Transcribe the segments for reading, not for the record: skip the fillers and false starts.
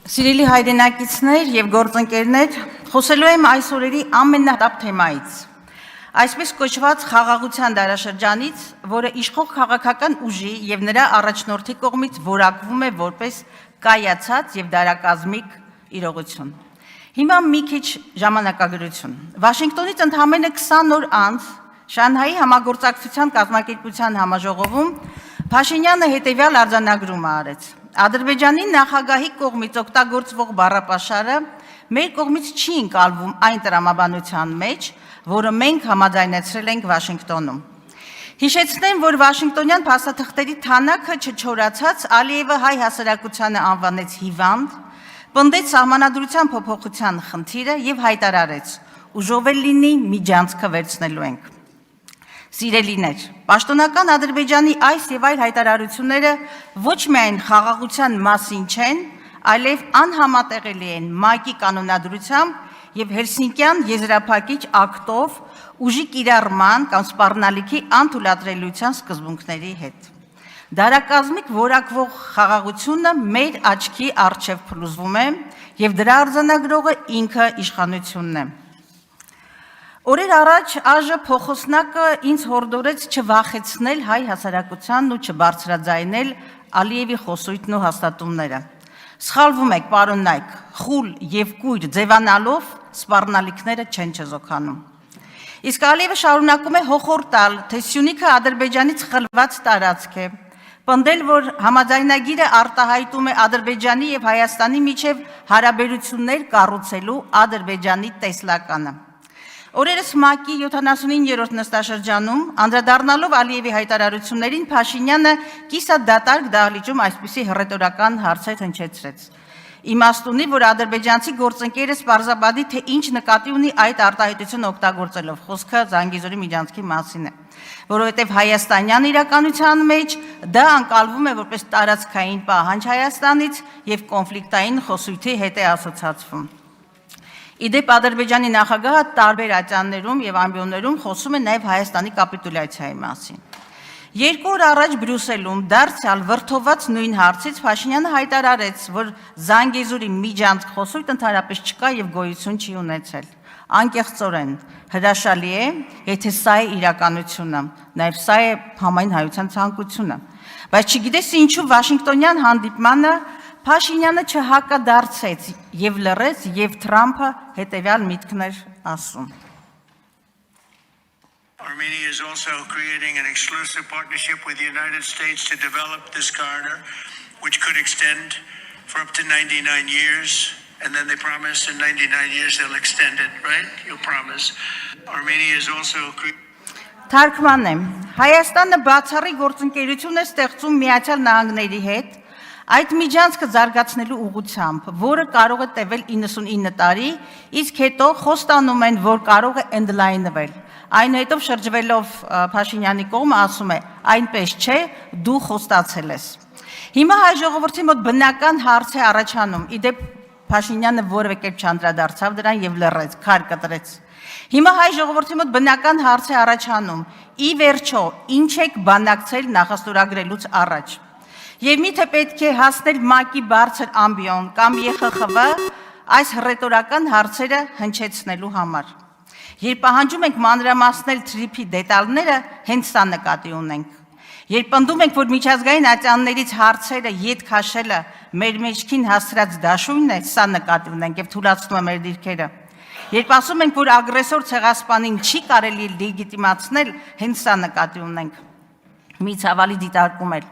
Սիրելի հայրենակիցներ և գործընկերներ, խոսելու եմ այս օրերի ամենահետապ թեմայից, այսպես կոչված խաղաղության դարաշրջանից, որը իշխող քաղաքական ուժի և նրա առաջնորդի կողմից որակվում է որպես կայացած և դարակազմիկ իրողություն։ Հիմա մի քիչ ժամանակագրություն։ Վաշինգտոնից ընդամենը 20 օր անց Շանհայի համագործակցության կազմակերպության համաժողովում Փաշինյանը հետևյալ արձանագրումը արեց. Ադրբեջանի նախագահի կողմից օգտագործվող բառապաշարը մեր կողմից չի ընկալվում այն տրամաբանության մեջ, որը մենք համաձայնեցրել ենք Վաշինգտոնում։ Հիշեցնեմ, որ վաշինգտոնյան փաստաթղթերի թանակը չչորացած Ալիևը հայ հասարակությանը անվանեց հիվանդ, պնդեց սահմանադրության փոփոխության խնդիրը և հայտարարեց. ուժով էլ լինի միջանցքը վերցնելու ենք։ Սիրելիներ, պաշտոնական Ադրբեջանի այս և այլ հայտարարությունները ոչ միայն խաղաղության մասին չեն, այլև անհամատեղելի են ՄԱԿ-ի կանոնադրությամբ և Հելսինկյան եզրափակիչ ակտով ուժի կիրառման կամ սպառնալիքի անթույլատրելիության սկզբունքների հետ։ Դարակազմիկ որակվող խաղաղությունը մեր աչքի առջև փլուզվում է և դրա արձանագրողը ինքը իշխանությունն է։ Օրեր առաջ ԱԺ փոխոսնակը ինձ հորդորեց չվախեցնել հայ հասարակությանն ու չբարձրաձայնել Ալիևի խոսույթն ու հաստատումները։ Սխալվում եք, պարոն Նայք, խուլ և կույր ձևանալով սպառնալիքները չեն չեզոքանում։ Իսկ Ալիևը շարունակում է հոխոր տալ, թե Սյունիքը Ադրբեջանից խլված տարածք է, պնդել, որ համաձայնագիրը արտահայտում է Ադրբեջանի և Հայաստանի միջև հարաբերություններ կառուցելու Ադրբեջանի տեսլականը։ Օրերս ՄԱԿ-ի 79-րդ նստաշրջանում, անդրադառնալով Ալիևի հայտարարություններին, Փաշինյանը կիսադատարկ դահլիճում այսպիսի հռետորական հարցեր հնչեցրեց։ Իմաստ ունի, որ ադրբեջանցի գործընկերս պարզաբանի, թե ինչ նկատի ունի այդ արտահայտությունը օգտագործելով, խոսքը Զանգեզուրի միջանցքի մասին է, որովհետև հայաստանյան իրականության մեջ դա ընկալվում է որպես տարածքային պահանջ Հայաստանից և կոնֆլիկտային խոսույթի հետ է ասոցացվում։ Իդեպ Ադրբեջանի նախագահը տարբեր ատյաններում և ամբիոններում խոսում է նաև Հայաստանի կապիտուլյացիայի մասին։ 2 օր առաջ Բրյուսելում դարձյալ վրդոված նույն հարցից Փաշինյանը հայտարարեց, որ Զանգեզուրի միջանցք խոսույթ ընդհանրապես չկա և գոյություն չի ունեցել։ Անկեղծորեն հրաշալի է, եթե սա է իրականությունը, նաև սա է համայն հայության ցանկությունը։ Բայց չգիտես ինչու Վաշինգտոնյան հանդիպմանը Փաշինյանը չհակադարձեց և լռեց, և Թրամփը հետևյալ միտքն էր ասում։ Armenia is also creating an exclusive partnership with the United States to develop this corridor, which could extend for up to 99 years. And then they promise in 99 years they'll extend it, right? You'll promise. Armenia is also Թարգման եմ, Հայաստանը բացառիկ գործընկերություն է ստեղծում Միացյալ Նահանգների հետ, այդ միջանցքը զարգացնելու ուղղությամբ, որը կարող է տևել 99 տարի, իսկ հետո խոստանում են, որ կարող է ընդլայնվել։ Այնուհետև շրջվելով Փաշինյանի կողմը ասում է, այնպես չէ, դու խոստացել ես։ Հիմա հայ ժողովրդի մոտ բնական հարց է առաջանում, իդեպ Փաշինյանը որևէ կերպ չանդրադարձավ դրան և լռեց, քար կտրեց։ Հիմա հայ ժողովրդի մոտ բնական հարց է առաջանում, ի վերջո, ինչ եք բանակցել նախաստորագրելուց առաջ։ Եվ միթե պետք է հասնել ՄԱԿ-ի բարձր ամբիոն կամ ԵԽԽՎ այս հռետորական հարցերը հնչեցնելու համար։ Երբ պահանջում ենք մանրամասնել թրիփի դետալները, հենց սա նկատի ունենք։ Երբ պնդում ենք, որ միջազգային ատյաններից հարցերը ետ քաշելը մեր մեջքին հասրած դաշույնն է, սա նկատի ունենք և թուլացնում է մեր դիրքերը։ Երբ ասում ենք, որ ագրեսոր ցեղասպանին չի կարելի լեգիտիմացնել, հենց սա նկատի ունենք։ Մի ցավալի դիտարկում էլ։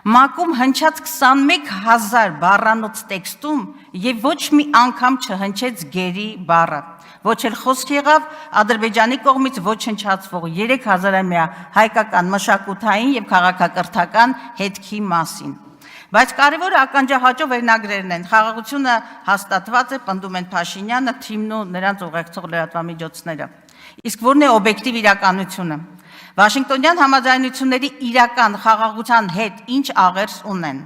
ՄԱԿ-ում հնչած 21,000 բառանոց տեքստում և ոչ մի անգամ չհնչեց գերի բառը, ոչ էլ խոսք եղավ Ադրբեջանի կողմից ոչնչացվող 3000-ամյա հայկական մշակութային և քաղաքակրթական հետքի մասին։ Բայց կարևորը ականջահաճո վերնագրերն են, խաղաղությունը հաստատված է, պնդում են Փաշինյանը, թիմն ու նրանց ուղեկցող լրատվամիջոցները։ Իսկ որն է օբյեկտիվ իրականությունը։ Վաշինգտոնյան համաձայնությունների իրական խաղաղության հետ ինչ աղերս ունեն։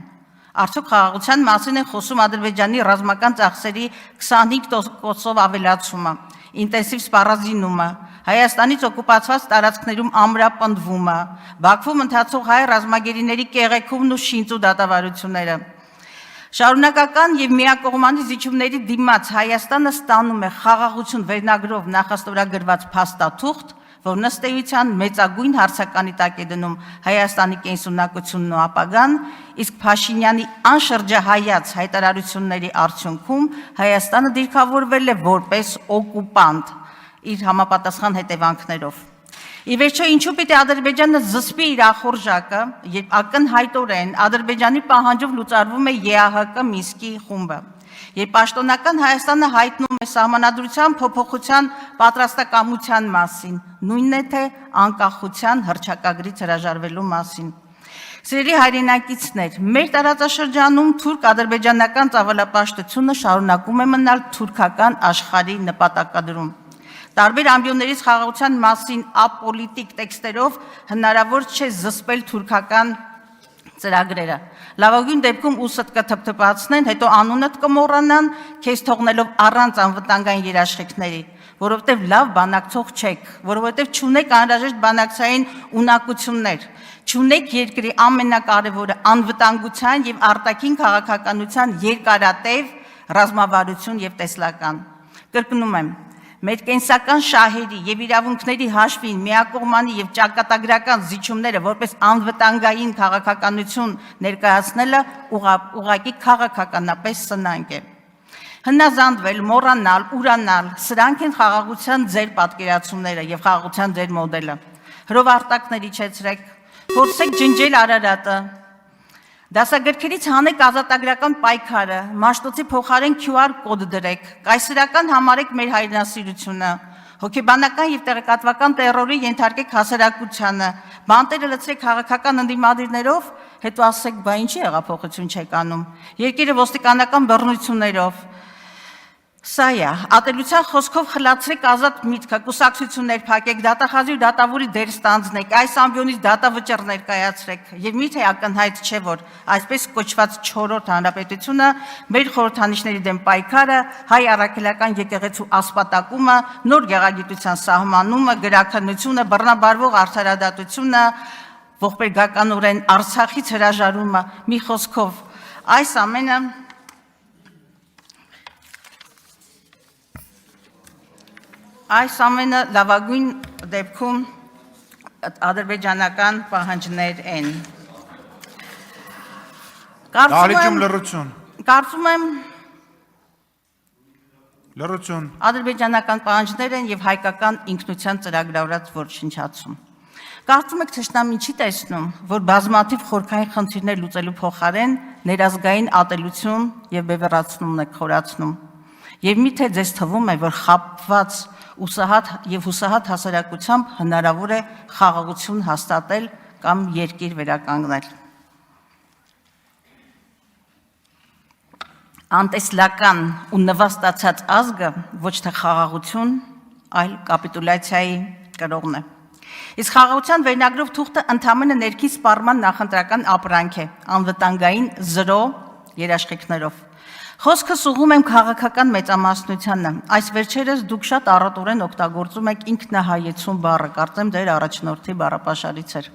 Արդյոք խաղաղության մասին է խոսում Ադրբեջանի ռազմական ծախսերի 25%-ով ավելացումը, ինտենսիվ սպառազինումը, Հայաստանից օկուպացված տարածքներում ամրապնդվումը, Բաքվում ընթացող հայ ռազմագերիների կեղեքումն ու շինծու դատավարությունները։ Շարունակական եւ միակողմանի զիջումների դիմաց Հայաստանը ստանում է խաղաղություն վերնագրով նախաստորագրված փաստաթուղթ, որ ըստ էության մեծագույն հարցականի տակ է դնում Հայաստանի կենսունակությունն ու ապագան, իսկ Փաշինյանի անշրջահայաց հայտարարությունների արդյունքում Հայաստանը դիրքավորվել է որպես օկուպանտ իր համապատասխան հետևանքներով։ Ի վերջո, ինչու պիտի Ադրբեջանը զսպի իր ախորժակը, երբ ակնհայտորեն Ադրբեջանի պահանջով լուծարվում է ԵԱՀԿ Մինսկի խումբը, երբ պաշտոնական Հայաստանը հայտնում է սահմանադրության փոփոխության պատրաստակամության մասին, նույնն է թե անկախության հռչակագրից հրաժարվելու մասին։ Սիրելի հայրենակիցներ, մեր տարածաշրջանում թուրք-ադրբեջանական ծավալապաշտությունը շարունակում է մնալ թուրքական աշխարհի նպատակադրում։ Տարբեր ամբիոններից խաղաղության մասին ապոլիտիկ տեքստերով հնարավոր չէ զսպել թուրքական ծրագրերը։ Լավագույն դեպքում ուսդ կթփթփացնեն, հետո անունդ կմոռանան, քեզ թողնելով առանց անվտանգային երաշխիքների, որովհետև լավ բանակցող չեք, որովհետև չունեք անհրաժեշտ բանակցային ունակություններ, չունեք երկրի ամենակարևորը անվտանգության եւ արտաքին քաղաքականության երկարատև ռազմավարություն եւ տեսլական։ Կրկնում եմ, մեր կենսական շահերի եւ իրավունքների հաշվին միակողմանի եւ ճակատագրական զիջումները որպես անվտանգային քաղաքականություն ներկայացնելը ուղղակի քաղաքականապես սնանկ է։ Հնազանդվել, մոռանալ, ուրանալ, սրանք են խաղաղության ձեր պատկերացումները եւ խաղաղության ձեր մոդելը։ Հրովարտակներ իջեցրեք, փորձեք ջնջել Արարատը, դասագրքերից հանեք ազատագրական պայքարը, Մաշտոցի փոխարեն QR կոդ դրեք, կայսրական համարեք մեր հայրենասիրությունը, հոգեբանական եւ տեղեկատվական տերորի ենթարկեք հասարակությանը, բանտերը լցրեք քաղաքական ընդդիմադիրներով, հետո ասեք, բա ինչի հեղափոխություն չեք անում, երկիրը ոստիկանական բռնություններով։ Սա է, ատելության խոսքով խլացրեք ազատ միտքը, կուսակցություններ փակեք, դատախազի ու դատավորի դեր ստանձնեք, այս ամբիոնից դատավճիռ ներկայացրեք, եւ միթե ակնհայտ չէ, որ այսպես կոչված 4-րդ հանրապետությունը, մեր խորհրդանիշների դեմ պայքարը, հայ առաքելական եկեղեցու ասպատակումը, նոր գեղագիտության սահմանումը, գրաքննությունը, բռնաբարվող արդարադատությունը, ողբերգականորեն Արցախից հրաժարումը, մի խոսքով, այս ամենը լավագույն դեպքում ադրբեջանական պահանջներ են։ Կարծում եմ ադրբեջանական պահանջներ են եւ հայկական ինքնության ծրագրավորած ոչնչացում։ Կարծում եք թշնամին չի տեսնում, որ բազմաթիվ խորքային խնդիրներ լուծելու փոխարեն ներազգային ատելություն եւ բևեռացումն է խորացնում։ Եվ միթե ձեզ թվում է, որ խաբված եւ հուսահատ հասարակությամբ հնարավոր է խաղաղություն հաստատել կամ երկիր վերականգնել։ Անտեսլական ու նվաստացած ազգը ոչ թե խաղաղություն, այլ կապիտուլյացիայի կրողն է։ Իսկ խաղաղության վերնագրով թուղթը ընդամենը ներքին սպառման նախընտրական ապրանք է, անվտանգային 0 երաշխիքներով։ Խոսքս ուղղում եմ քաղաքական մեծամասնությանը, այս վերջերս դուք շատ առատորեն օգտագործում եք ինքնահայեցում բառը, կարծեմ ձեր առաջնորդի բառապաշարից էր։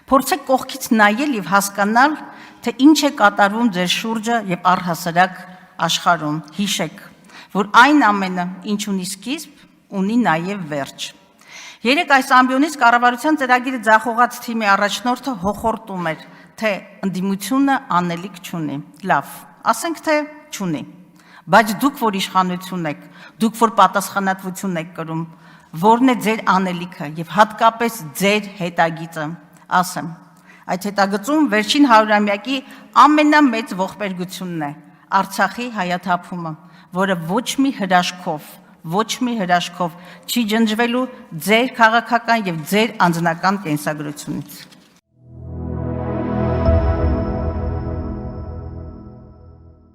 Փորձեք կողքից նայել եւ հասկանալ, թե ինչ է կատարվում ձեր շուրջը եւ առհասարակ աշխարհում։ Հիշեք, որ այն ամենը, ինչ ունի սկիզբ, ունի նաեւ վերջ։ Երեք այս ամբիոնից կառավարության ծրագիրը ձախողած թիմի առաջնորդը հոխորտում էր, թե ընդդիմությունը անելիք չունի։ Լավ, ասենք թե չունի, բայց դուք որ իշխանություն եք, դուք որ պատասխանատվություն եք կրում, որն է ձեր անելիքը եւ հատկապես ձեր հետագիծը, ասեմ, այդ հետագծում վերջին 100-ամյակի ամենամեծ ողբերգությունն է Արցախի հայաթափումը, որը ոչ մի հրաշքով չի ջնջվելու ձեր քաղաքական եւ ձեր անձնական կենսագրությունից։